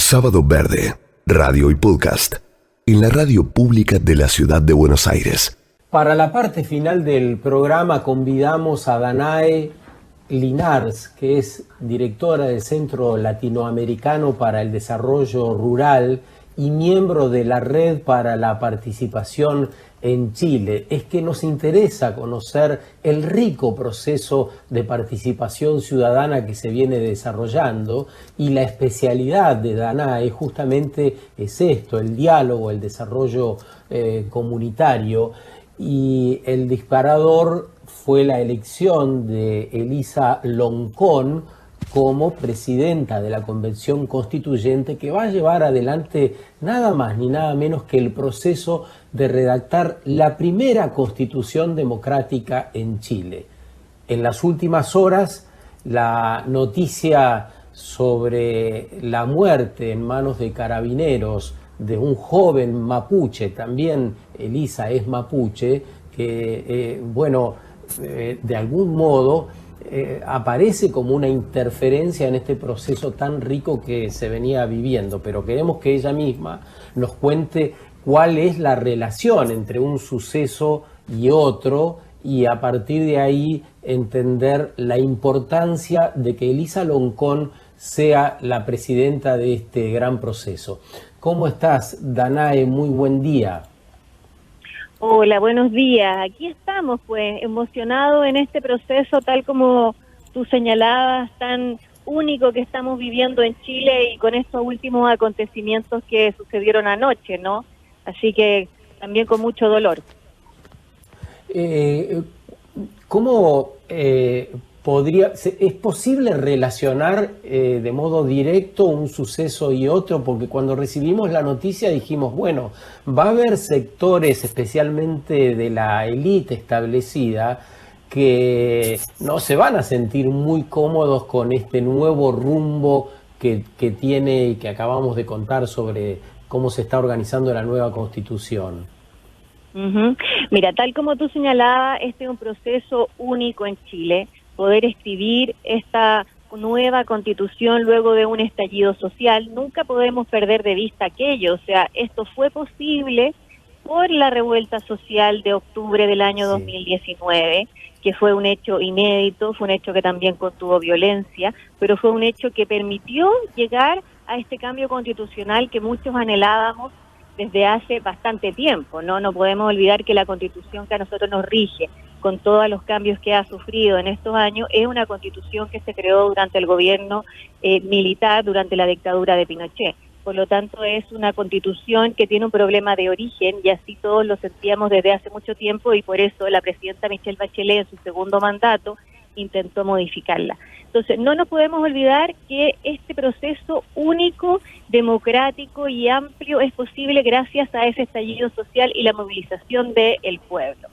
Sábado Verde, radio y podcast, en la radio pública de la ciudad de Buenos Aires. Para la parte final del programa convidamos a Danae Linares, que es directora del Centro Latinoamericano para el Desarrollo Rural y miembro de la Red para la Participación en Chile. Es que nos interesa conocer el rico proceso de participación ciudadana que se viene desarrollando, y la especialidad de Danae justamente es esto, el diálogo, el desarrollo comunitario, y el disparador fue la elección de Elisa Loncón como presidenta de la Convención Constituyente, que va a llevar adelante nada más ni nada menos que el proceso de redactar la primera Constitución democrática en Chile. En las últimas horas, la noticia sobre la muerte en manos de carabineros de un joven mapuche, también Elisa es mapuche, que de algún modo aparece como una interferencia en este proceso tan rico que se venía viviendo, pero queremos que ella misma nos cuente cuál es la relación entre un suceso y otro, y a partir de ahí entender la importancia de que Elisa Loncón sea la presidenta de este gran proceso. ¿Cómo estás, Danae? Muy buen día. Hola, buenos días. Aquí estamos, pues, emocionados en este proceso, tal como tú señalabas, tan único que estamos viviendo en Chile, y con estos últimos acontecimientos que sucedieron anoche, ¿no? Así que también con mucho dolor. ¿Cómo es posible relacionar de modo directo un suceso y otro? Porque cuando recibimos la noticia dijimos, bueno, va a haber sectores, especialmente de la élite establecida, que no se van a sentir muy cómodos con este nuevo rumbo que tiene y que acabamos de contar sobre cómo se está organizando la nueva Constitución. Mira, tal como tú señalabas, este es un proceso único en Chile. Poder escribir esta nueva Constitución luego de un estallido social, nunca podemos perder de vista aquello. O sea, esto fue posible por la revuelta social de octubre del año 2019, que fue un hecho inédito, fue un hecho que también contuvo violencia, pero fue un hecho que permitió llegar a este cambio constitucional que muchos anhelábamos desde hace bastante tiempo, ¿no? No podemos olvidar que la Constitución que a nosotros nos rige, con todos los cambios que ha sufrido en estos años, es una Constitución que se creó durante el gobierno militar, durante la dictadura de Pinochet. Por lo tanto, es una Constitución que tiene un problema de origen, y así todos lo sentíamos desde hace mucho tiempo, y por eso la presidenta Michelle Bachelet, en su segundo mandato, intentó modificarla. Entonces, no nos podemos olvidar que este proceso único, democrático y amplio es posible gracias a ese estallido social y la movilización del pueblo.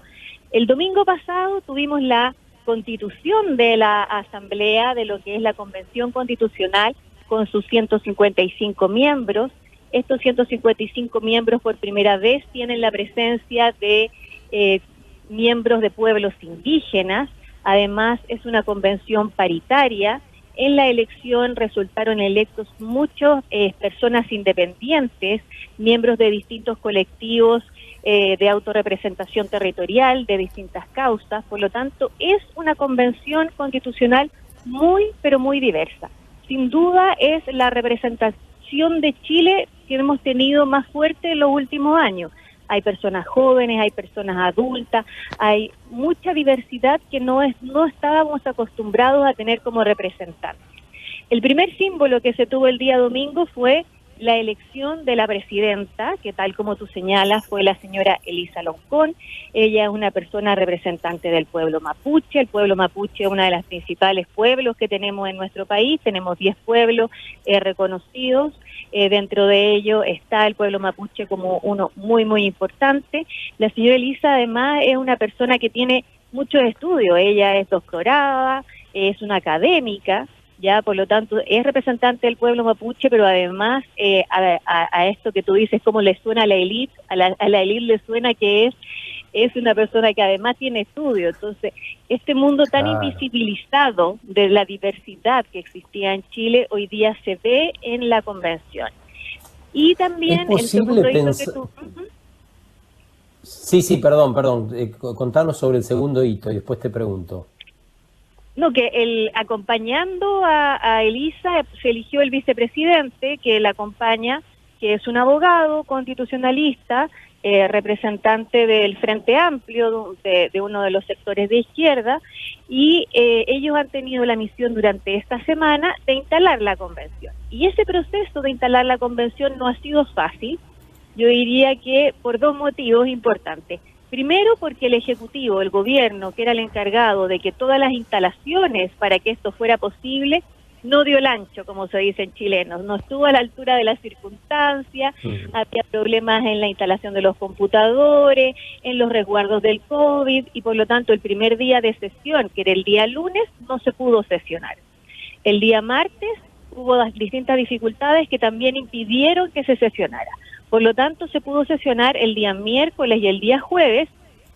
El domingo pasado tuvimos la constitución de la Asamblea, de lo que es la Convención Constitucional, con sus 155 miembros. Estos 155 miembros por primera vez tienen la presencia de miembros de pueblos indígenas. Además, es una convención paritaria. En la elección resultaron electos muchas personas independientes, miembros de distintos colectivos de autorrepresentación territorial, de distintas causas. Por lo tanto, es una convención constitucional muy, pero muy diversa. Sin duda es la representación de Chile que hemos tenido más fuerte en los últimos años. Hay personas jóvenes, hay personas adultas, hay mucha diversidad que no estábamos acostumbrados a tener como representantes. El primer símbolo que se tuvo el día domingo fue la elección de la presidenta, que tal como tú señalas fue la señora Elisa Loncón. Ella es una persona representante del pueblo mapuche. El pueblo mapuche es uno de los principales pueblos que tenemos en nuestro país. Tenemos 10 pueblos reconocidos. Dentro de ello está el pueblo mapuche como uno muy, muy importante. La señora Elisa además es una persona que tiene muchos estudios. Ella es doctorada, es una académica, ya, por lo tanto, es representante del pueblo mapuche, pero además a esto que tú dices, cómo le suena a la élite, a la élite le suena que es una persona que además tiene estudio. Entonces, este mundo tan invisibilizado de la diversidad que existía en Chile, hoy día se ve en la convención. Y también ¿Es posible el segundo hito pensar? que tú... Sí, perdón. Contanos sobre el segundo hito y después te pregunto. No, que acompañando a Elisa se eligió el vicepresidente que la acompaña, que es un abogado constitucionalista, representante del Frente Amplio, de uno de los sectores de izquierda, y ellos han tenido la misión durante esta semana de instalar la convención. Y ese proceso de instalar la convención no ha sido fácil, yo diría que por dos motivos importantes. Primero, porque el Ejecutivo, el gobierno, que era el encargado de que todas las instalaciones para que esto fuera posible, no dio el ancho, como se dice en chilenos, no estuvo a la altura de las circunstancias, había problemas en la instalación de los computadores, en los resguardos del COVID, y por lo tanto el primer día de sesión, que era el día lunes, no se pudo sesionar. El día martes hubo distintas dificultades que también impidieron que se sesionara. Por lo tanto, se pudo sesionar el día miércoles y el día jueves,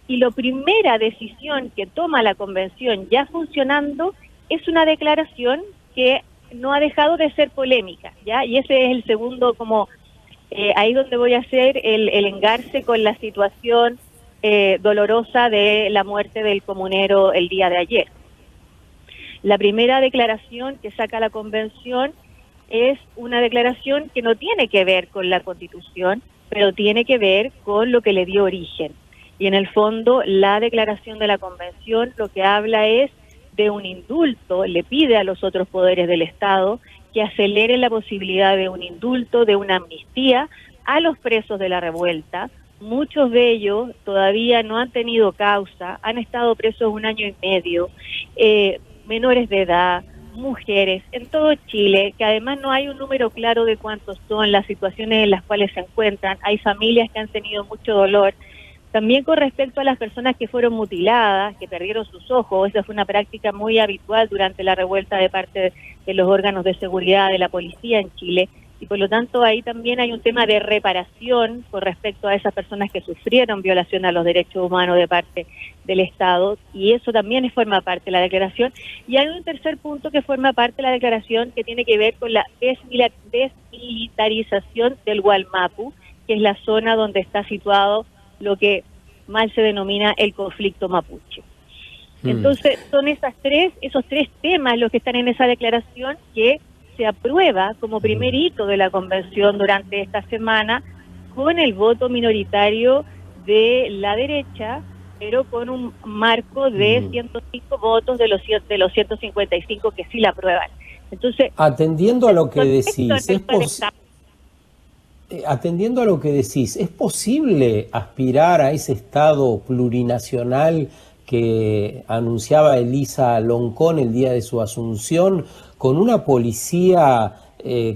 y la primera decisión que toma la convención ya funcionando es una declaración que no ha dejado de ser polémica, ¿ya? Y ese es el segundo, como ahí donde voy a hacer el engarce con la situación dolorosa de la muerte del comunero el día de ayer. La primera declaración que saca la convención es una declaración que no tiene que ver con la Constitución, pero tiene que ver con lo que le dio origen. Y en el fondo, la declaración de la Convención lo que habla es de un indulto, le pide a los otros poderes del Estado que aceleren la posibilidad de un indulto, de una amnistía a los presos de la revuelta. Muchos de ellos todavía no han tenido causa, han estado presos 1 año y medio, menores de edad, mujeres, en todo Chile, que además no hay un número claro de cuántos son, las situaciones en las cuales se encuentran, hay familias que han tenido mucho dolor. También con respecto a las personas que fueron mutiladas, que perdieron sus ojos, esa fue una práctica muy habitual durante la revuelta de parte de los órganos de seguridad de la policía en Chile, y por lo tanto ahí también hay un tema de reparación con respecto a esas personas que sufrieron violación a los derechos humanos de parte del Estado, y eso también forma parte de la declaración. Y hay un tercer punto que forma parte de la declaración que tiene que ver con la desmilitarización del Gualmapu, que es la zona donde está situado lo que mal se denomina el conflicto mapuche. Entonces son esos tres temas los que están en esa declaración que se aprueba como primer hito de la convención durante esta semana, con el voto minoritario de la derecha, pero con un marco de 105 votos de los 155 que sí la aprueban. Entonces, atendiendo a lo que decís, ¿es posible aspirar a ese Estado plurinacional que anunciaba Elisa Loncón el día de su asunción, con una policía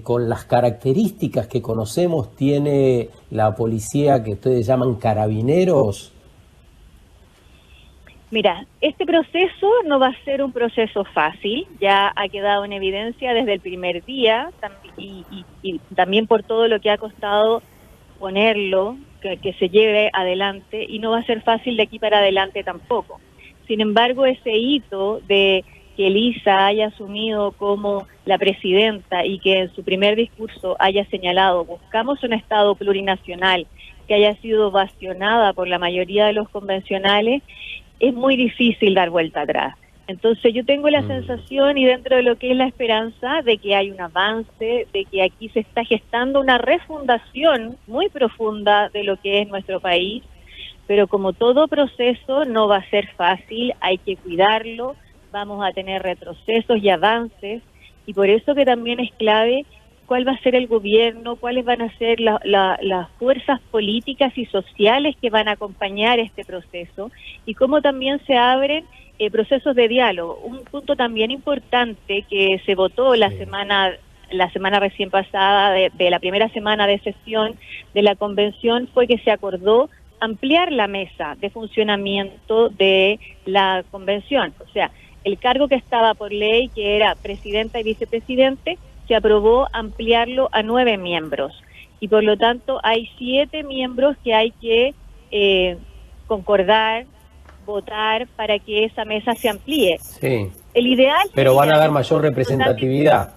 con las características que conocemos tiene la policía que ustedes llaman carabineros? Mira, este proceso no va a ser un proceso fácil, ya ha quedado en evidencia desde el primer día y también por todo lo que ha costado ponerlo, que se lleve adelante, y no va a ser fácil de aquí para adelante tampoco. Sin embargo, ese hito de que Elisa haya asumido como la presidenta y que en su primer discurso haya señalado buscamos un Estado plurinacional, que haya sido bastionada por la mayoría de los convencionales, es muy difícil dar vuelta atrás. Entonces yo tengo la sensación, y dentro de lo que es la esperanza, de que hay un avance, de que aquí se está gestando una refundación muy profunda de lo que es nuestro país, pero como todo proceso no va a ser fácil, hay que cuidarlo, vamos a tener retrocesos y avances, y por eso que también es clave cuál va a ser el gobierno, cuáles van a ser las fuerzas políticas y sociales que van a acompañar este proceso, y cómo también se abren procesos de diálogo. Un punto también importante que se votó la semana recién pasada, de la primera semana de sesión de la convención, fue que se acordó ampliar la mesa de funcionamiento de la convención. O sea, el cargo que estaba por ley, que era presidenta y vicepresidente, se aprobó ampliarlo a 9 miembros. Y por lo tanto hay 7 miembros que hay que concordar, votar para que esa mesa se amplíe. Sí. El ideal pero van a dar mayor representatividad.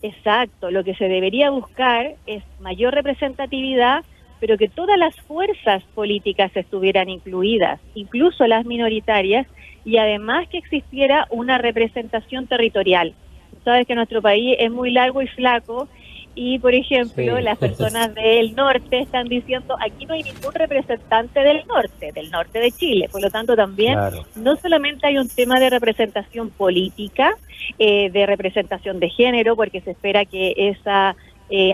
Exacto, lo que se debería buscar es mayor representatividad, pero que todas las fuerzas políticas estuvieran incluidas, incluso las minoritarias, y además que existiera una representación territorial. Tú sabes que nuestro país es muy largo y flaco, y por ejemplo, las personas del norte están diciendo, aquí no hay ningún representante del norte de Chile. Por lo tanto, también no solamente hay un tema de representación política, de representación de género, porque se espera que esa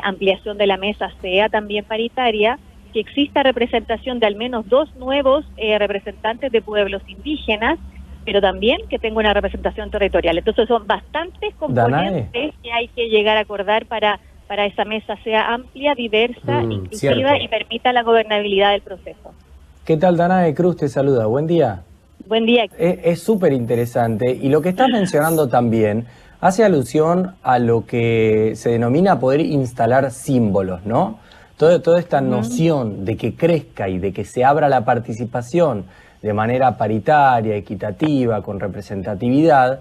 ampliación de la mesa sea también paritaria, que exista representación de al menos 2 nuevos representantes de pueblos indígenas, pero también que tenga una representación territorial. Entonces son bastantes componentes que hay que llegar a acordar para esa mesa sea amplia, diversa, inclusiva y permita la gobernabilidad del proceso. ¿Qué tal, Danae? Cruz te saluda, buen día. Buen día. Es súper interesante, y lo que estás mencionando también hace alusión a lo que se denomina poder instalar símbolos, ¿no? Toda esta noción de que crezca y de que se abra la participación de manera paritaria, equitativa, con representatividad,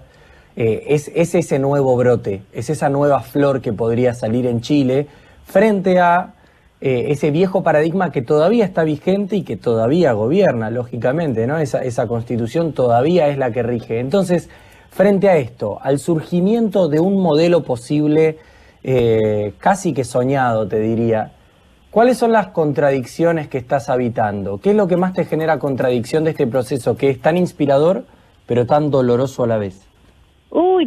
es ese nuevo brote, es esa nueva flor que podría salir en Chile frente a ese viejo paradigma que todavía está vigente y que todavía gobierna, lógicamente, ¿no? Esa constitución todavía es la que rige. Entonces, frente a esto, al surgimiento de un modelo posible, casi que soñado, te diría, ¿cuáles son las contradicciones que estás habitando? ¿Qué es lo que más te genera contradicción de este proceso que es tan inspirador, pero tan doloroso a la vez?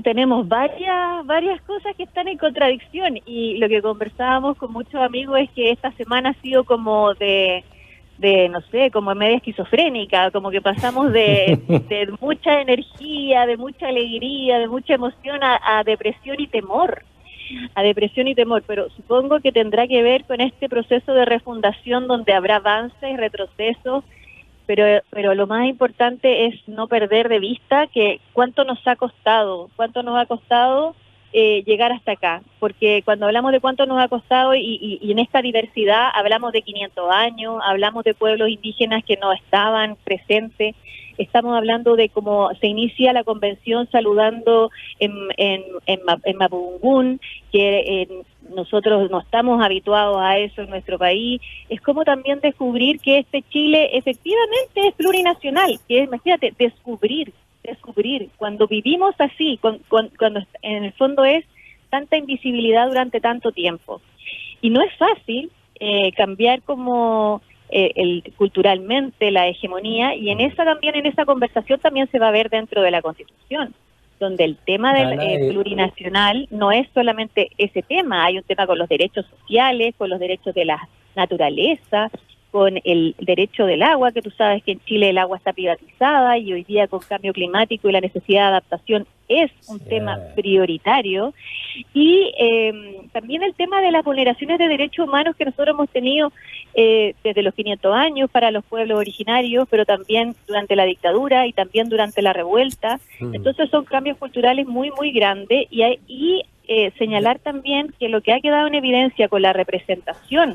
Tenemos varias cosas que están en contradicción, y lo que conversábamos con muchos amigos es que esta semana ha sido como de no sé, como media esquizofrénica, como que pasamos de mucha energía, de mucha alegría, de mucha emoción a depresión y temor. Pero supongo que tendrá que ver con este proceso de refundación donde habrá avances y retrocesos, pero lo más importante es no perder de vista que cuánto nos ha costado llegar hasta acá, porque cuando hablamos de cuánto nos ha costado y en esta diversidad hablamos de 500 años, hablamos de pueblos indígenas que no estaban presentes. Estamos hablando de cómo se inicia la convención saludando en Mapudungún, que nosotros no estamos habituados a eso en nuestro país. Es como también descubrir que este Chile efectivamente es plurinacional, que es, imagínate, descubrir, cuando vivimos así, cuando en el fondo es tanta invisibilidad durante tanto tiempo. Y no es fácil cambiar como culturalmente la hegemonía, y en esa conversación también se va a ver dentro de la Constitución, donde el tema del plurinacional no es solamente ese tema, hay un tema con los derechos sociales, con los derechos de la naturaleza, con el derecho del agua, que tú sabes que en Chile el agua está privatizada y hoy día con cambio climático y la necesidad de adaptación es un tema prioritario, y también el tema de las vulneraciones de derechos humanos que nosotros hemos tenido desde los 500 años para los pueblos originarios, pero también durante la dictadura y también durante la revuelta. Entonces son cambios culturales muy, muy grandes, y señalar también que lo que ha quedado en evidencia con la representación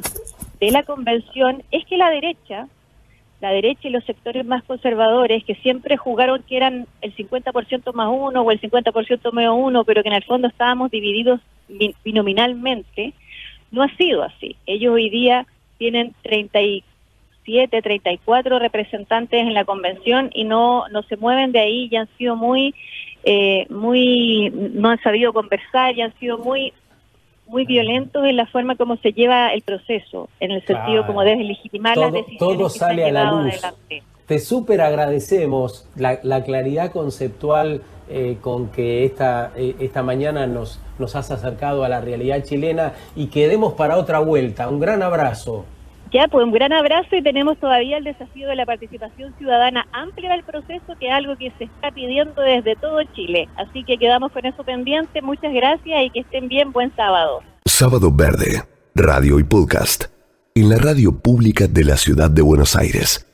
de la convención es que la derecha y los sectores más conservadores, que siempre jugaron que eran el 50% más uno o el 50% menos uno, pero que en el fondo estábamos divididos binominalmente, no ha sido así. Ellos hoy día tienen 37, 34 representantes en la convención y no se mueven de ahí, y han sido no han sabido conversar, y han sido muy violentos en la forma como se lleva el proceso, en el sentido como de legitimar las decisiones. Todo sale a la luz. Adelante. Te súper agradecemos la claridad conceptual con que esta mañana nos has acercado a la realidad chilena, y quedemos para otra vuelta. Un gran abrazo. Ya, pues un gran abrazo, y tenemos todavía el desafío de la participación ciudadana amplia del proceso, que es algo que se está pidiendo desde todo Chile. Así que quedamos con eso pendiente. Muchas gracias y que estén bien. Buen sábado. Sábado Verde, radio y podcast, en la radio pública de la ciudad de Buenos Aires.